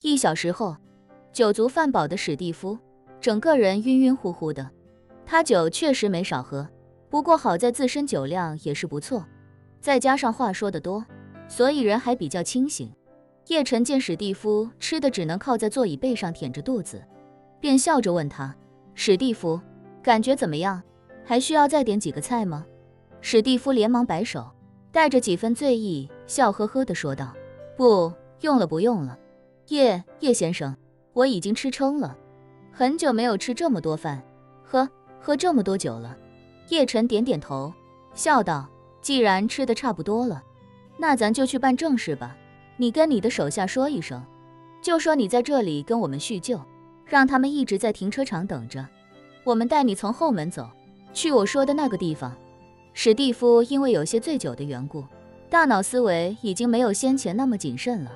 1小时后，酒足饭饱的史蒂夫整个人晕晕乎乎的。他酒确实没少喝，不过好在自身酒量也是不错，再加上话说得多，所以人还比较清醒。叶晨见史蒂夫吃的只能靠在座椅背上舔着肚子，便笑着问他：史蒂夫，感觉怎么样？还需要再点几个菜吗？史蒂夫连忙摆手，带着几分醉意，笑呵呵地说道：不用了，不用了。叶先生，我已经吃撑了，很久没有吃这么多饭，喝这么多酒了。叶晨点点头，笑道：既然吃得差不多了，那咱就去办正事吧。你跟你的手下说一声，就说你在这里跟我们叙旧，让他们一直在停车场等着，我们带你从后门走，去我说的那个地方。史蒂夫因为有些醉酒的缘故，大脑思维已经没有先前那么谨慎了，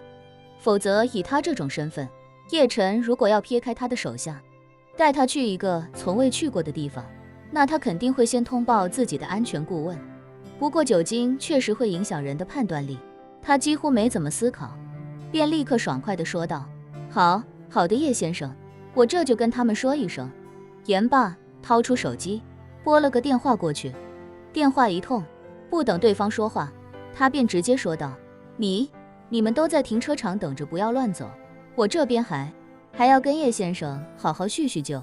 否则以他这种身份，叶晨如果要撇开他的手下，带他去一个从未去过的地方，那他肯定会先通报自己的安全顾问。不过酒精确实会影响人的判断力，他几乎没怎么思考，便立刻爽快地说道：好的叶先生，我这就跟他们说一声。言罢，掏出手机拨了个电话过去。电话一通，不等对方说话，他便直接说道：你们都在停车场等着，不要乱走，我这边还要跟叶先生好好叙叙旧。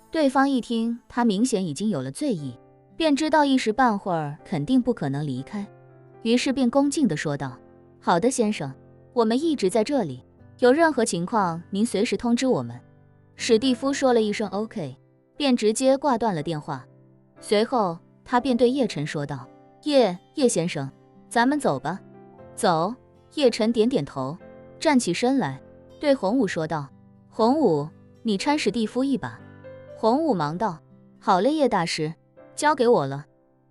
对方一听他明显已经有了醉意，便知道一时半会儿肯定不可能离开，于是便恭敬地说道：好的先生，我们一直在这里，有任何情况您随时通知我们。史蒂夫说了一声 OK， 便直接挂断了电话。随后他便对叶晨说道：叶先生，咱们走吧。走。叶晨点点头，站起身来对洪武说道：洪武，你搀史蒂夫一把。洪武忙道：好嘞叶大师，交给我了。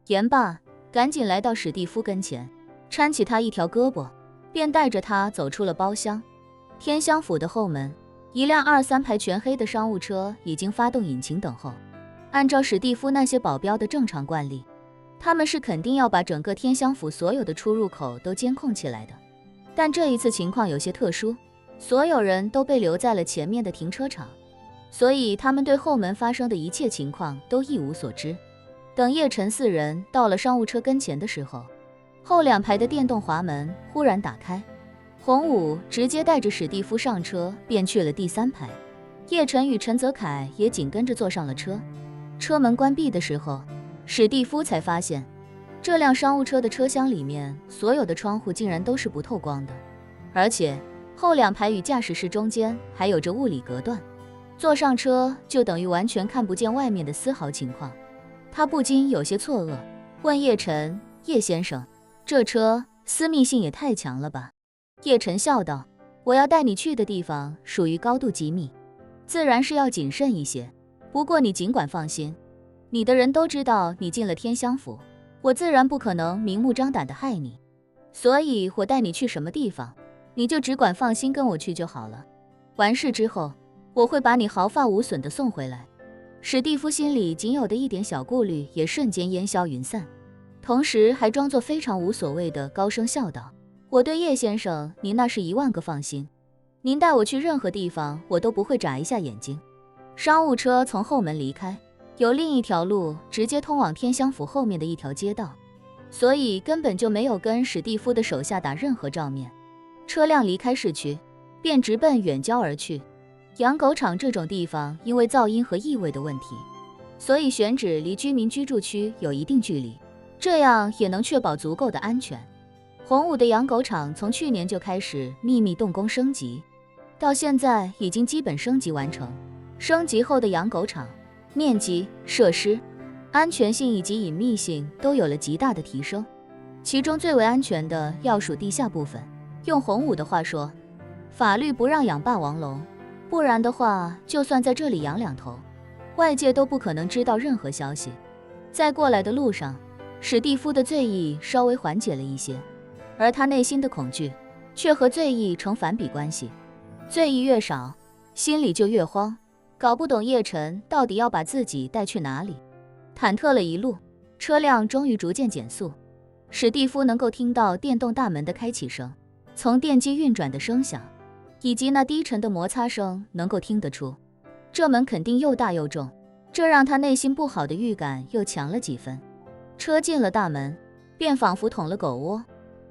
言罢，赶紧来到史蒂夫跟前，搀起他一条胳膊，便带着他走出了包厢。天香府的后门，一辆2、3排全黑的商务车已经发动引擎等候。按照史蒂夫那些保镖的正常惯例，他们是肯定要把整个天香府所有的出入口都监控起来的。但这一次情况有些特殊，所有人都被留在了前面的停车场，所以他们对后门发生的一切情况都一无所知。等叶晨4人到了商务车跟前的时候，后2排的电动滑门忽然打开，洪武直接带着史蒂夫上车，便去了第3排。叶晨与陈泽凯也紧跟着坐上了车。车门关闭的时候，史蒂夫才发现这辆商务车的车厢里面所有的窗户竟然都是不透光的，而且后2排与驾驶室中间还有着物理隔断，坐上车就等于完全看不见外面的丝毫情况。他不禁有些错愕，问叶晨：叶先生，这车私密性也太强了吧？叶晨笑道：我要带你去的地方属于高度机密，自然是要谨慎一些，不过你尽管放心，你的人都知道你进了天香府，我自然不可能明目张胆地害你，所以我带你去什么地方，你就只管放心跟我去就好了。完事之后，我会把你毫发无损地送回来。史蒂夫心里仅有的一点小顾虑也瞬间烟消云散，同时还装作非常无所谓的高声笑道：我对叶先生您那是10000个放心，您带我去任何地方我都不会眨一下眼睛。商务车从后门离开，有另一条路直接通往天香府后面的一条街道，所以根本就没有跟史蒂夫的手下打任何照面。车辆离开市区，便直奔远郊而去。养狗场这种地方因为噪音和异味的问题，所以选址离居民居住区有一定距离，这样也能确保足够的安全。洪武的养狗场从去年就开始秘密动工升级，到现在已经基本升级完成。升级后的养狗场面积、设施、安全性以及隐秘性都有了极大的提升，其中最为安全的要数地下部分。用洪武的话说，法律不让养霸王龙，不然的话就算在这里养2头，外界都不可能知道任何消息。在过来的路上，史蒂夫的醉意稍微缓解了一些，而他内心的恐惧却和醉意成反比关系。醉意越少，心里就越慌，搞不懂叶晨到底要把自己带去哪里。忐忑了一路，车辆终于逐渐减速，史蒂夫能够听到电动大门的开启声，从电机运转的声响，以及那低沉的摩擦声能够听得出，这门肯定又大又重，这让他内心不好的预感又强了几分。车进了大门，便仿佛捅了狗窝，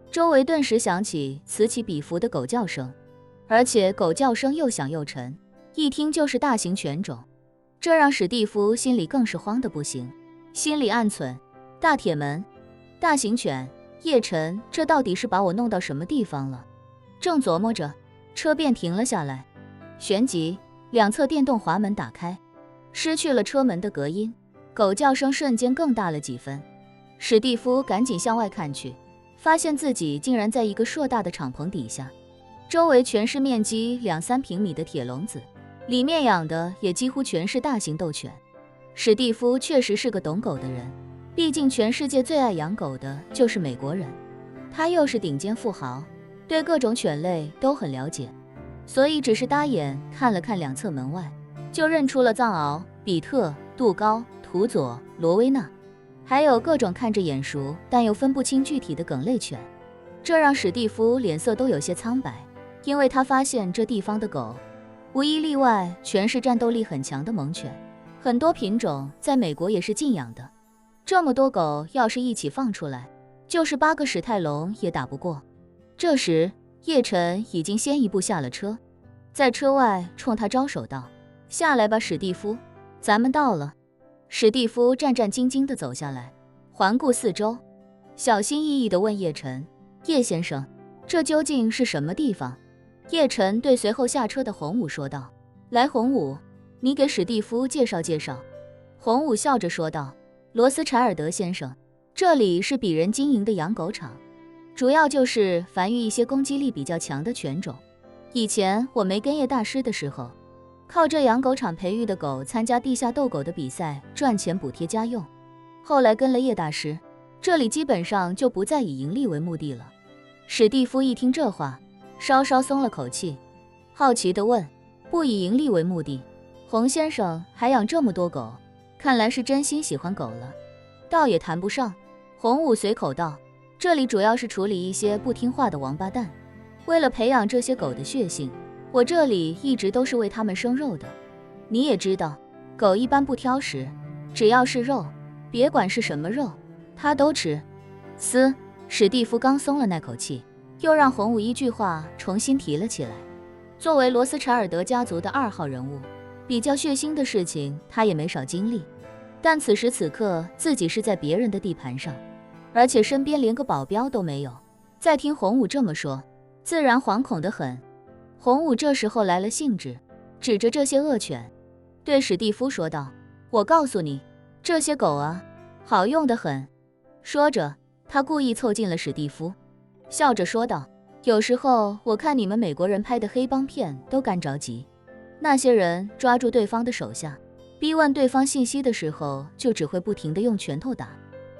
周围顿时响起此起彼伏的狗叫声，而且狗叫声又响又沉，一听就是大型犬种，这让史蒂夫心里更是慌得不行，心里暗忖：大铁门，大型犬，叶晨，这到底是把我弄到什么地方了？正琢磨着，车便停了下来，旋即两侧电动滑门打开，失去了车门的隔音，狗叫声瞬间更大了几分。史蒂夫赶紧向外看去，发现自己竟然在一个硕大的敞篷底下，周围全是面积2-3平米的铁笼子，里面养的也几乎全是大型斗犬。史蒂夫确实是个懂狗的人，毕竟全世界最爱养狗的就是美国人，他又是顶尖富豪，对各种犬类都很了解，所以只是搭眼看了看两侧门外，就认出了藏獒、比特、杜高、图佐、罗威纳，还有各种看着眼熟但又分不清具体的梗类犬。这让史蒂夫脸色都有些苍白，因为他发现这地方的狗无一例外全是战斗力很强的猛犬，很多品种在美国也是禁养的。这么多狗要是一起放出来，就是8个史泰龙也打不过。这时叶晨已经先一步下了车，在车外冲他招手道：下来吧史蒂夫，咱们到了。史蒂夫战战兢兢地走下来，环顾四周，小心翼翼地问叶晨：叶先生，这究竟是什么地方？叶晨对随后下车的洪武说道：来，洪武，你给史蒂夫介绍介绍。洪武笑着说道：罗斯柴尔德先生，这里是鄙人经营的养狗场，主要就是繁育一些攻击力比较强的犬种。以前我没跟叶大师的时候，靠这养狗场培育的狗参加地下斗狗的比赛赚钱补贴家用，后来跟了叶大师，这里基本上就不再以盈利为目的了。史蒂夫一听这话，稍稍松了口气，好奇地问：不以盈利为目的，洪先生还养这么多狗，看来是真心喜欢狗了。倒也谈不上，洪武随口道，这里主要是处理一些不听话的王八蛋，为了培养这些狗的血性，我这里一直都是为他们生肉的。你也知道，狗一般不挑食，只要是肉，别管是什么肉，它都吃。嘶，史蒂夫刚松了那口气，又让洪武一句话重新提了起来。作为罗斯柴尔德家族的2号人物，比较血腥的事情他也没少经历，但此时此刻自己是在别人的地盘上，而且身边连个保镖都没有，再听洪武这么说，自然惶恐得很。洪武这时候来了兴致，指着这些恶犬，对史蒂夫说道：我告诉你，这些狗啊，好用得很。说着，他故意凑近了史蒂夫，笑着说道：有时候我看你们美国人拍的黑帮片都干着急，那些人抓住对方的手下，逼问对方信息的时候，就只会不停地用拳头打，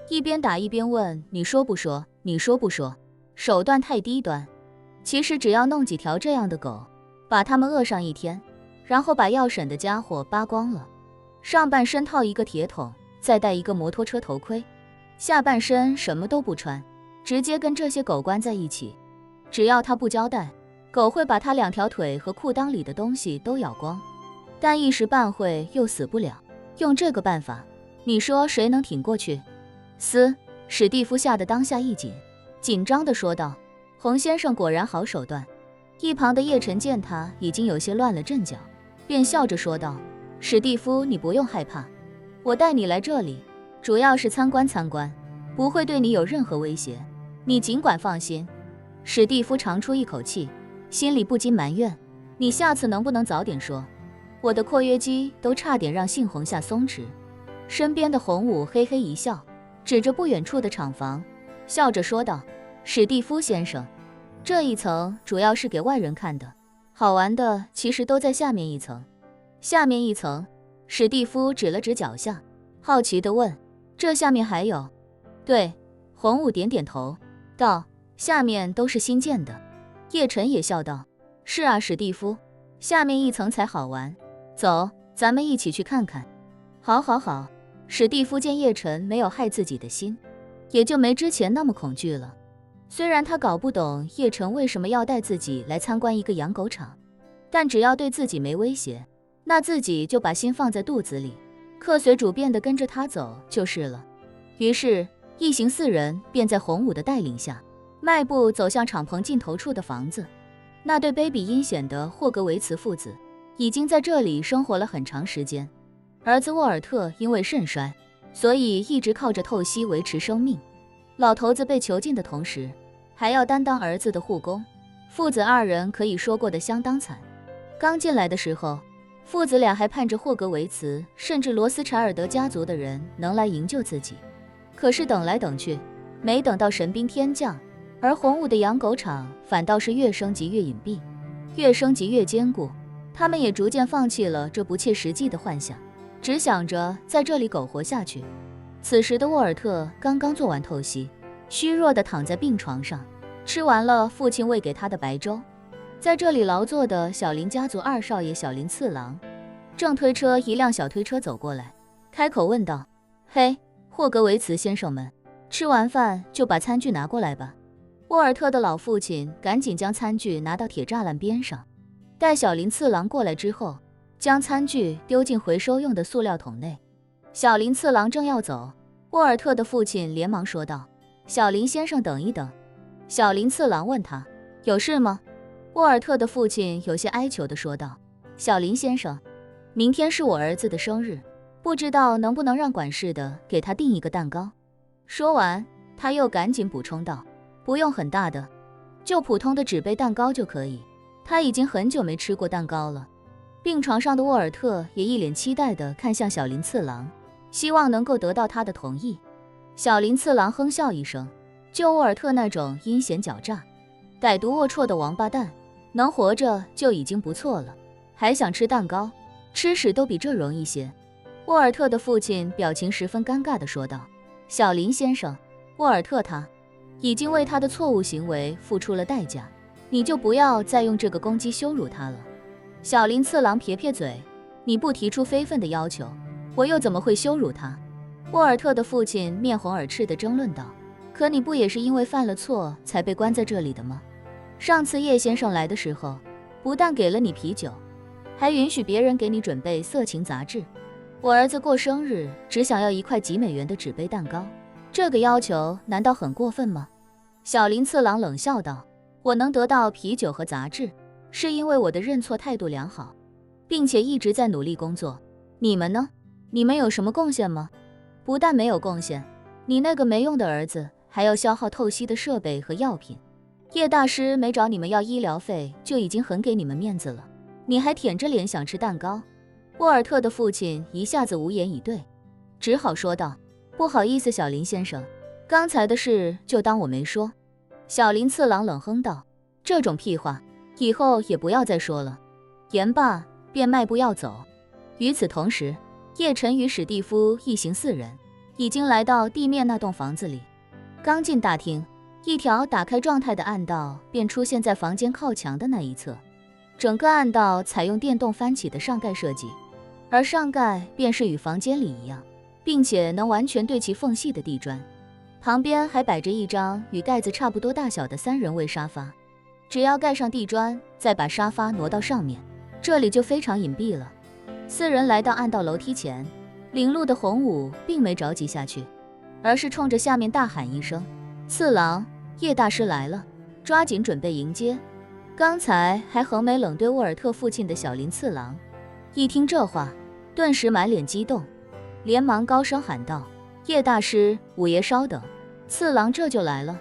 一边打一边问你说不说，你说不说，手段太低端。其实只要弄几条这样的狗，把它们饿上1天，然后把要审的家伙扒光了，上半身套一个铁桶，再戴一个摩托车头盔，下半身什么都不穿，直接跟这些狗关在一起，只要他不交代，狗会把他2条腿和裤裆里的东西都咬光，但一时半会又死不了。用这个办法，你说谁能挺过去？嘶！史蒂夫吓得当下一紧，紧张地说道：洪先生果然好手段。一旁的叶晨见他已经有些乱了阵脚，便笑着说道：史蒂夫，你不用害怕，我带你来这里主要是参观参观，不会对你有任何威胁，你尽管放心。史蒂夫长出一口气，心里不禁埋怨，你下次能不能早点说，我的括约肌都差点让杏红下松弛。身边的洪武嘿嘿一笑，指着不远处的厂房，笑着说道：史蒂夫先生，这一层主要是给外人看的，好玩的其实都在下面一层。下面一层，史蒂夫指了指脚下，好奇地问：这下面还有？对，洪武点点头，道：下面都是新建的。叶晨也笑道：是啊，史蒂夫，下面一层才好玩，走，咱们一起去看看。好好好。史蒂夫见叶晨没有害自己的心，也就没之前那么恐惧了。虽然他搞不懂叶晨为什么要带自己来参观一个养狗场，但只要对自己没威胁，那自己就把心放在肚子里，客随主便地跟着他走就是了。于是一行4人便在洪武的带领下，迈步走向敞篷尽头处的房子。那对卑鄙阴险的霍格维茨父子已经在这里生活了很长时间。儿子沃尔特因为肾衰，所以一直靠着透析维持生命。老头子被囚禁的同时，还要担当儿子的护工，父子2人可以说过得相当惨。刚进来的时候，父子俩还盼着霍格维茨甚至罗斯柴尔德家族的人能来营救自己。可是等来等去，没等到神兵天降，而洪武的养狗场反倒是越升级越隐蔽，越升级越坚固。他们也逐渐放弃了这不切实际的幻想，只想着在这里苟活下去。此时的沃尔特刚刚做完透析，虚弱地躺在病床上，吃完了父亲喂给他的白粥。在这里劳作的小林家族2少爷小林次郎正推车一辆小推车走过来，开口问道：嘿，霍格维茨先生们，吃完饭就把餐具拿过来吧。沃尔特的老父亲赶紧将餐具拿到铁栅栏边上，待小林次郎过来之后，将餐具丢进回收用的塑料桶内。小林次郎正要走，沃尔特的父亲连忙说道：小林先生，等一等。小林次郎问他：有事吗？沃尔特的父亲有些哀求地说道：小林先生，明天是我儿子的生日，不知道能不能让管事的给他订一个蛋糕。说完，他又赶紧补充道：不用很大的，就普通的纸杯蛋糕就可以。他已经很久没吃过蛋糕了。病床上的沃尔特也一脸期待地看向小林次郎，希望能够得到他的同意。小林次郎哼笑一声，就沃尔特那种阴险狡诈、歹毒龌龊的王八蛋，能活着就已经不错了，还想吃蛋糕，吃屎都比这容易些。沃尔特的父亲表情十分尴尬地说道：小林先生，沃尔特他已经为他的错误行为付出了代价，你就不要再用这个攻击羞辱他了。小林次郎撇撇嘴：你不提出非分的要求，我又怎么会羞辱他？沃尔特的父亲面红耳赤地争论道：可你不也是因为犯了错才被关在这里的吗？上次叶先生来的时候，不但给了你啤酒，还允许别人给你准备色情杂志。我儿子过生日只想要1块几美元的纸杯蛋糕，这个要求难道很过分吗？小林次郎冷笑道：我能得到啤酒和杂志，是因为我的认错态度良好，并且一直在努力工作。你们呢？你们有什么贡献吗？不但没有贡献，你那个没用的儿子还要消耗透析的设备和药品。叶大师没找你们要医疗费就已经很给你们面子了，你还舔着脸想吃蛋糕。沃尔特的父亲一下子无言以对，只好说道：不好意思，小林先生，刚才的事就当我没说。小林次郎冷哼道：这种屁话以后也不要再说了。言罢便迈步要走。与此同时，叶晨与史蒂夫一行4人已经来到地面那栋房子里。刚进大厅，一条打开状态的暗道便出现在房间靠墙的那一侧。整个暗道采用电动翻起的上盖设计，而上盖便是与房间里一样，并且能完全对齐缝隙的地砖。旁边还摆着一张与盖子差不多大小的3人位沙发，只要盖上地砖，再把沙发挪到上面，这里就非常隐蔽了。4人来到暗道楼梯前，领路的洪武并没着急下去，而是冲着下面大喊一声：次郎，叶大师来了，抓紧准备迎接。刚才还横眉冷对沃尔特父亲的小林次郎，一听这话，顿时满脸激动，连忙高声喊道：叶大师，五爷稍等，次郎这就来了。